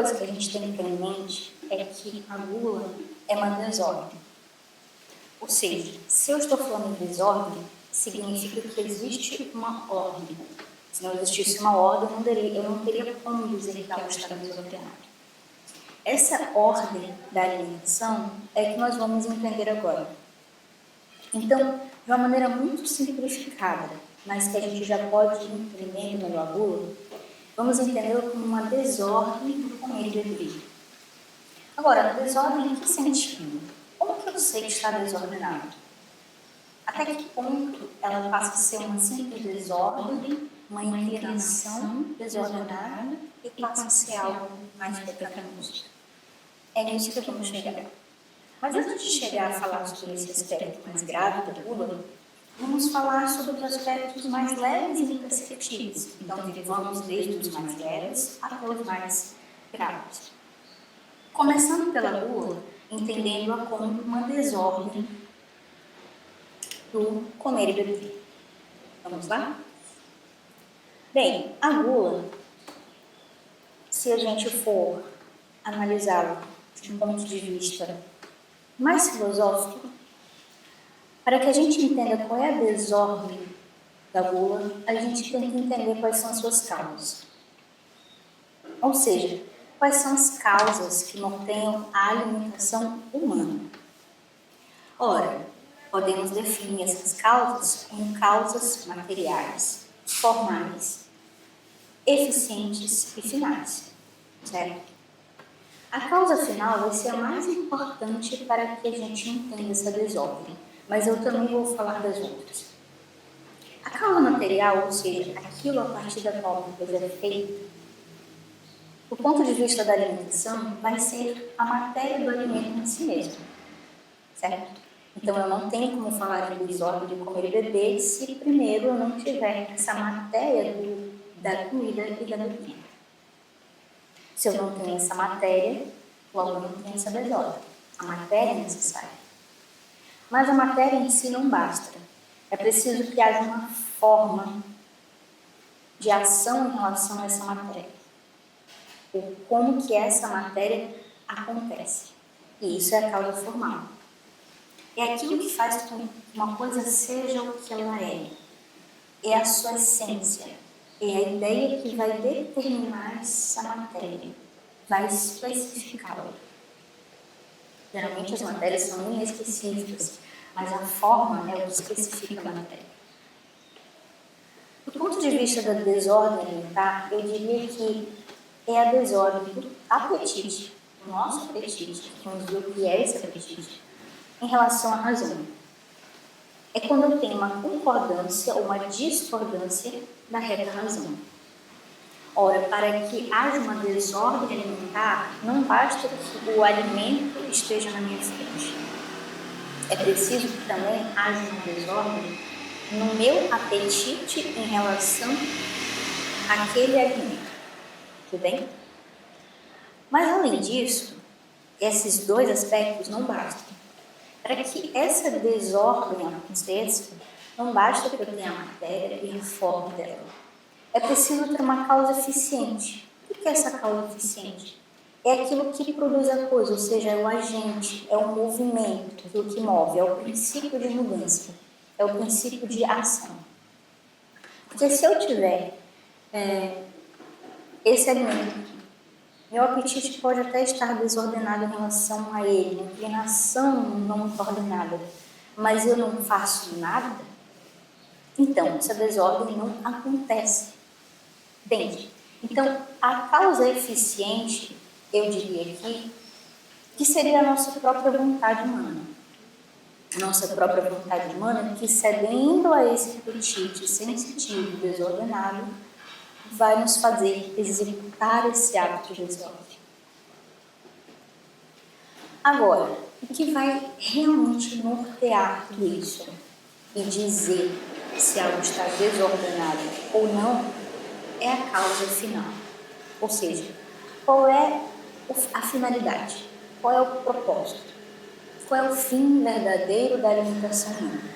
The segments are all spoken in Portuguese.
coisa que a gente tem que ter em mente é que a gula é uma desordem. Ou seja, se eu estou falando de desordem, significa que existe uma ordem. Se não existisse uma ordem, eu não teria como dizer que algo está desordenado. Essa ordem da alimentação é que nós vamos entender agora. Então, de uma maneira muito simplificada, mas que a gente já pode ir entendendo melhor a gula, vamos entendê-la como uma desordem do comer e beber. Agora, desordem em que sentido? Como que eu sei que está desordenado? Até que ponto ela passa a ser uma simples desordem, uma inclinação desordenada e passa a ser algo mais pecaminoso? É nisso que vamos chegar. Mas antes de chegar a falar sobre esse aspecto mais grave da gula, vamos falar sobre os aspectos mais leves e imperceptíveis. Então, vamos desde os mais leves até os mais graves. Começando pela gula, entendendo-a como uma desordem do comer e beber. Vamos lá? Bem, a gula, se a gente for analisá-la de um ponto de vista mais filosófico, para que a gente entenda qual é a desordem da gula, a gente tem que entender quais são as suas causas. Ou seja, quais são as causas que norteiam a alimentação humana. Ora, podemos definir essas causas como causas materiais, formais, eficientes e finais, certo? A causa final vai ser a mais importante para que a gente entenda essa desordem, mas eu também vou falar das outras. A causa material, ou seja, aquilo a partir da qual uma coisa é feita, do ponto de vista da alimentação, vai ser a matéria do alimento em si mesmo, certo? Então, eu não tenho como falar de desordem de comer e beber se primeiro eu não tiver essa matéria da comida e da bebida. Se eu não tenho essa matéria, logo eu não tenho essa desordem. A matéria é necessária. Mas a matéria em si não basta. É preciso que haja uma forma de ação em relação a essa matéria. Ou como que essa matéria acontece. E isso é a causa formal. É aquilo que faz com que uma coisa seja o que ela é. É a sua essência. É a ideia que vai determinar essa matéria. Vai especificá-la. Geralmente as matérias são inespecíficas, mas a forma é o que especifica a matéria. Do ponto de vista da desordem alimentar, eu diria que é a desordem do apetite, do nosso apetite, vamos ver o que é esse apetite, em relação à razão. É quando eu tenho uma concordância ou uma discordância da regra da razão. Ora, para que haja uma desordem alimentar, não basta que o alimento esteja na minha frente. É preciso que também haja uma desordem no meu apetite em relação àquele alimento. Tudo bem? Mas, além disso, esses dois aspectos não bastam. Para que essa desordem aconteça, não basta que eu tenha a matéria e a forma dela. É preciso ter uma causa eficiente. O que é essa causa eficiente? É aquilo que produz a coisa, ou seja, é o agente, é o movimento, aquilo que move, é o princípio de mudança, é o princípio de ação. Porque se eu tiver esse alimento, meu apetite pode até estar desordenado em relação a ele, a inclinação não está ordenada, mas eu não faço nada, então essa desordem não acontece. Entende? Então, a causa eficiente, eu diria aqui, que seria a nossa própria vontade humana. A nossa própria vontade humana que, cedendo a esse apetite sensitivo, desordenado, vai nos fazer executar esse hábito de desordem. Agora, o que vai realmente nortear tudo isso e dizer se algo está desordenado ou não é a causa final. Ou seja, qual é a finalidade? Qual é o propósito? Qual é o fim verdadeiro da alimentação humana?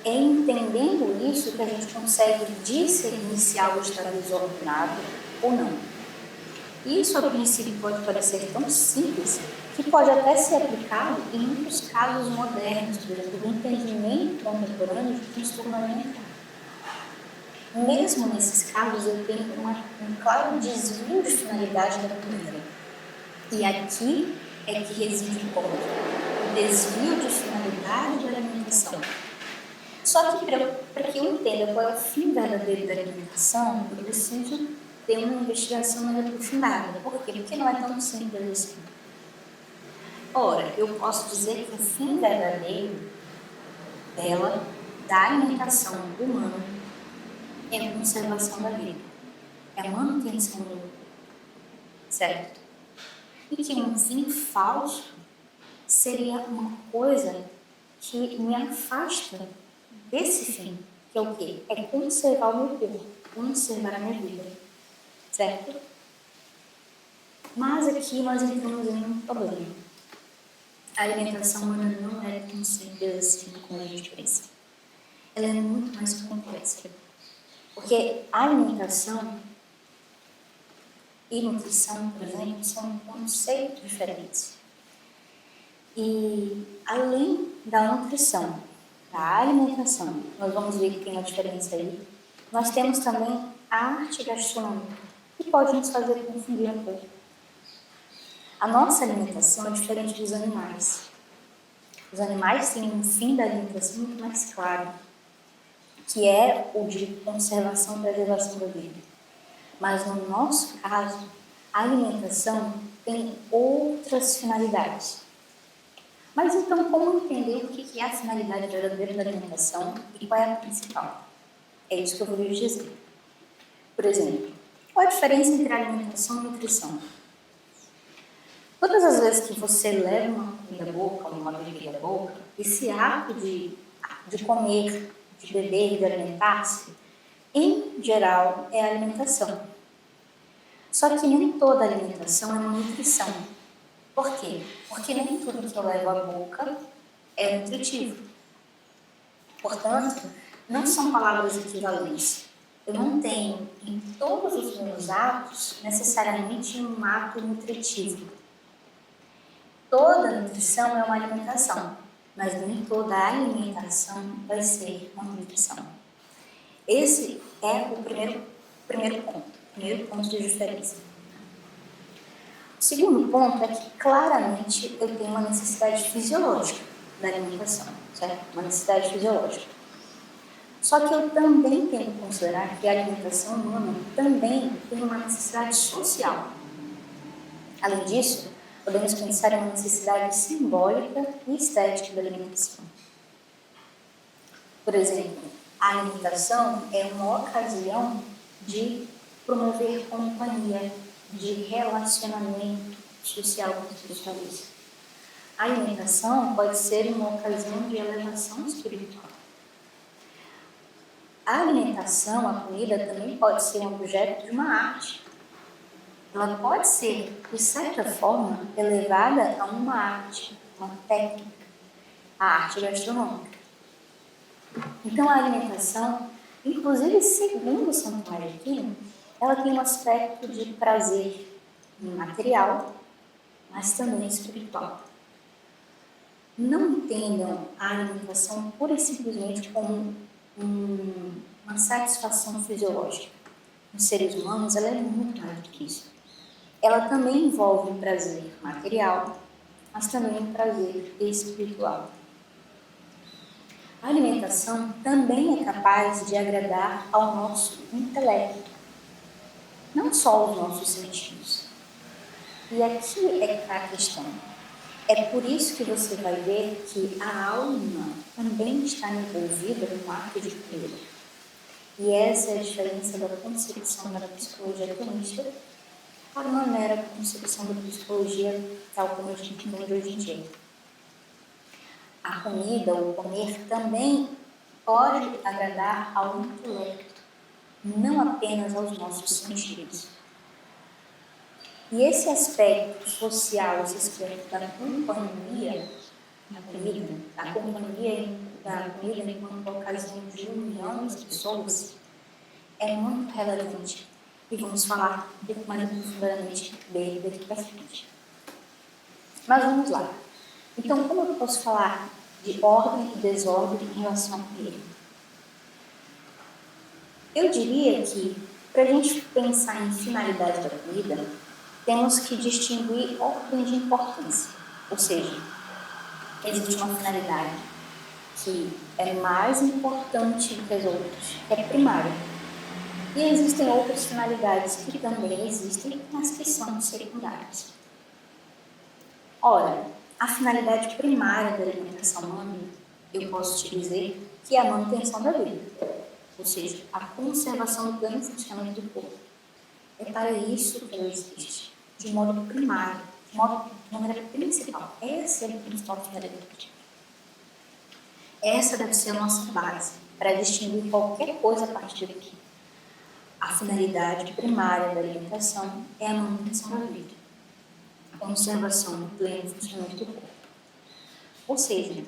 É entendendo isso que a gente consegue discernir se algo está desordenado ou não. Isso, a princípio, pode parecer tão simples que pode até ser aplicado em muitos casos modernos, por exemplo, do entendimento contemporâneo de transtorno alimentar. Mesmo nesses casos, eu tenho um claro desvio de finalidade da comida. E aqui é que reside o ponto, o desvio de finalidade da alimentação. Só que para que eu entenda qual é o fim verdadeiro da alimentação, eu preciso ter uma investigação mais aprofundada. Por quê? Porque não é tão simples assim. Ora, eu posso dizer que o fim verdadeiro dela, da alimentação humana, é a conservação da vida, é a manutenção do corpo, certo? E que um fim falso seria uma coisa que me afasta desse fim, que é o quê? É conservar o meu corpo, conservar a minha vida, certo? Mas aqui nós entramos em um problema. A alimentação humana não é tão simples assim como a gente pensa. Ela é muito mais complexa. Porque a alimentação e nutrição, por exemplo, são conceitos diferentes. E além da nutrição, da alimentação, nós vamos ver que tem uma diferença aí. Nós temos também a arte gastronômica, que pode nos fazer confundir um pouco. A nossa alimentação é diferente dos animais. Os animais têm um fim da alimentação muito mais claro, que é o de conservação e preservação da vida. Mas no nosso caso, a alimentação tem outras finalidades. Mas então, como entender o que é a finalidade verdadeira da alimentação e qual é a principal? É isso que eu vou lhes dizer. Por exemplo, qual a diferença entre alimentação e nutrição? Todas as vezes que você leva uma comida à boca ou uma bebida à boca, esse ato de comer, de beber, de alimentar-se, em geral, é a alimentação. Só que nem toda alimentação é uma nutrição. Por quê? Porque nem tudo que eu levo à boca é nutritivo. Portanto, não são palavras equivalentes. Eu não tenho em todos os meus atos necessariamente um ato nutritivo. Toda nutrição é uma alimentação, mas nem toda alimentação vai ser uma nutrição. Esse é o primeiro ponto de diferença. O segundo ponto é que claramente eu tenho uma necessidade fisiológica da alimentação, certo? Uma necessidade fisiológica. Só que eu também tenho que considerar que a alimentação humana também tem uma necessidade social. Além disso, podemos pensar em uma necessidade simbólica e estética da alimentação. Por exemplo, a alimentação é uma ocasião de promover companhia, de relacionamento social com os pessoas. A alimentação pode ser uma ocasião de elevação espiritual. A alimentação, a comida, também pode ser um objeto de uma arte. Ela pode ser, de certa forma, elevada a uma arte, uma técnica, a arte gastronômica. Então, a alimentação, inclusive segundo São Tomás de Aquino, ela tem um aspecto de prazer material, mas também espiritual. Não entendam a alimentação pura e simplesmente como uma satisfação fisiológica. Nos seres humanos, ela é muito mais do que isso. Ela também envolve um prazer material, mas também um prazer espiritual. A alimentação também é capaz de agradar ao nosso intelecto, não só aos nossos sentidos. E aqui é a questão. É por isso que você vai ver que a alma também está envolvida no ato de comer. E essa é a diferença da concepção da psicologia tomista para uma mera concepção da psicologia tal como a gente entende hoje em dia. A comida, o comer, também pode agradar ao intelecto, não apenas aos nossos sentidos. E esse aspecto social, esse aspecto da companhia na comida, a companhia da comida enquanto ocasião de união das pessoas, é muito relevante e vamos falar um pouco mais aprofundadamente dele daqui para frente. Mas vamos lá. Então, como eu posso falar de ordem e desordem em relação a ele? Eu diria que, para a gente pensar em finalidade da vida, temos que distinguir ordem de importância. Ou seja, existe uma finalidade que é mais importante do que as outras, que é primária. E existem outras finalidades que também existem, mas que são secundárias. Ora, a finalidade primária da alimentação humana, eu posso te dizer que é a manutenção da vida, ou seja, a conservação do pleno funcionamento do corpo. É para isso que ela existe, de modo primário, de maneira principal. Essa é a principal finalidade. Essa deve ser a nossa base para distinguir qualquer coisa a partir daqui. A finalidade primária da alimentação é a manutenção da vida, a conservação do pleno funcionamento do corpo. Ou seja,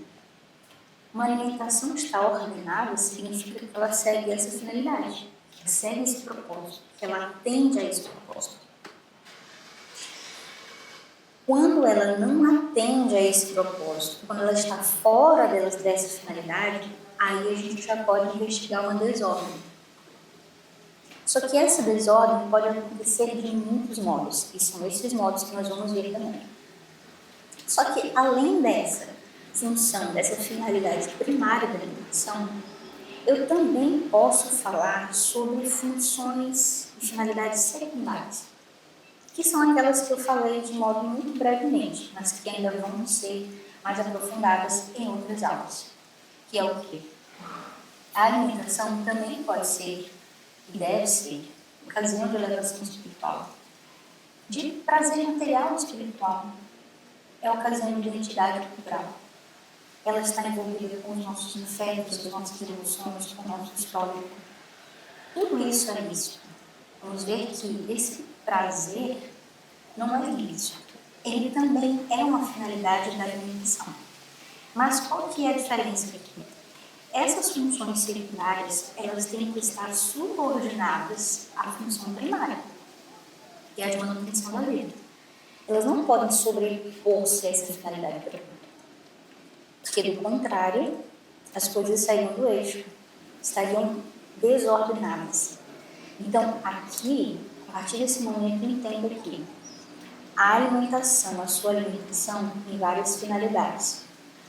uma alimentação que está ordenada significa que ela segue essa finalidade, que segue esse propósito, que ela atende a esse propósito. Quando ela não atende a esse propósito, quando ela está fora dessa finalidade, aí a gente já pode investigar uma desordem. Só que essa desordem pode acontecer de muitos modos, e são esses modos que nós vamos ver também. Só que, além dessa função, dessa finalidade primária da alimentação, eu também posso falar sobre funções e finalidades secundárias, que são aquelas que eu falei de modo muito brevemente, mas que ainda vão ser mais aprofundadas em outras aulas, que é o quê? A alimentação também pode ser e deve ser ocasião de elevação espiritual, de prazer material espiritual, é ocasião de identidade cultural. Ela está envolvida com os nossos afetos, as nossas emoções, com o nosso histórico. Tudo isso é lícito. Vamos ver que esse prazer não é lícito. Ele também é uma finalidade da alimentação. Mas qual que é a diferença aqui? Essas funções secundárias, elas têm que estar subordinadas à função primária, que é a de manutenção da vida. Elas não podem sobrepor-se a essa finalidade primária. Porque, do contrário, as coisas sairiam do eixo, estariam desordenadas. Então, aqui, a partir desse momento, entenda que a alimentação, a sua alimentação, tem várias finalidades.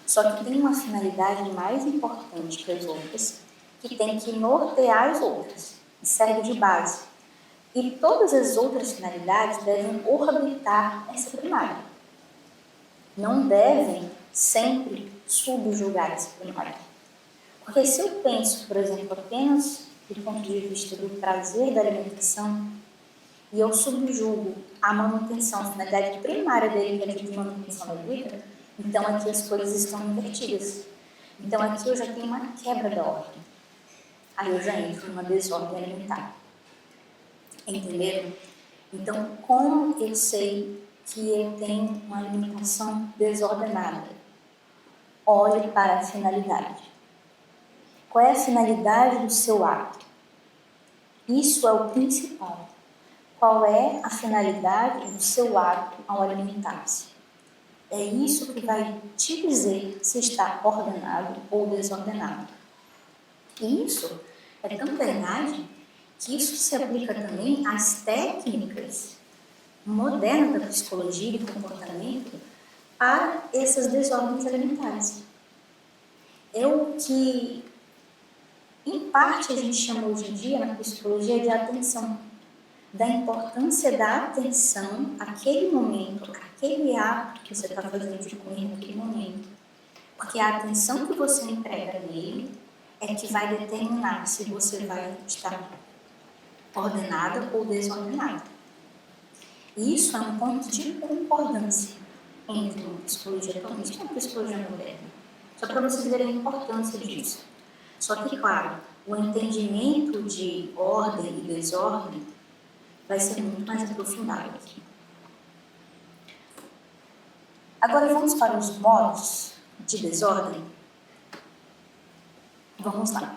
Só que tem uma finalidade mais importante que as outras, que tem que nortear as outras, e serve de base. E todas as outras finalidades devem orbitar essa primária. Não devem sempre subjugar essa primária. Porque se eu penso, por exemplo, apenas do ponto de vista do prazer da alimentação, e eu subjugo a manutenção, a finalidade primária dele, que é de manutenção da vida, então aqui as coisas estão invertidas. Então aqui eu já tenho uma quebra da ordem. Aí eu já entro numa desordem alimentar. Entenderam? Então, como eu sei que eu tenho uma alimentação desordenada? Olhe para a finalidade. Qual é a finalidade do seu ato? Isso é o principal. Qual é a finalidade do seu ato ao alimentar-se? É isso que vai te dizer se está ordenado ou desordenado. E isso é tão verdade que isso se aplica também às técnicas modernas da psicologia e do comportamento para essas desordens alimentares. É o que, em parte, a gente chama hoje em dia na psicologia de atenção. Da importância da atenção àquele momento, àquele ato que você está fazendo de comer naquele momento. Porque a atenção que você emprega nele é que vai determinar se você vai estar ordenada ou desordenada. Isso é um ponto de concordância entre a psicologia atualista e a psicologia moderna. Só para vocês verem a importância disso. Só que, claro, o entendimento de ordem e desordem vai ser muito mais aprofundado aqui. Agora vamos para os modos de desordem. Vamos lá.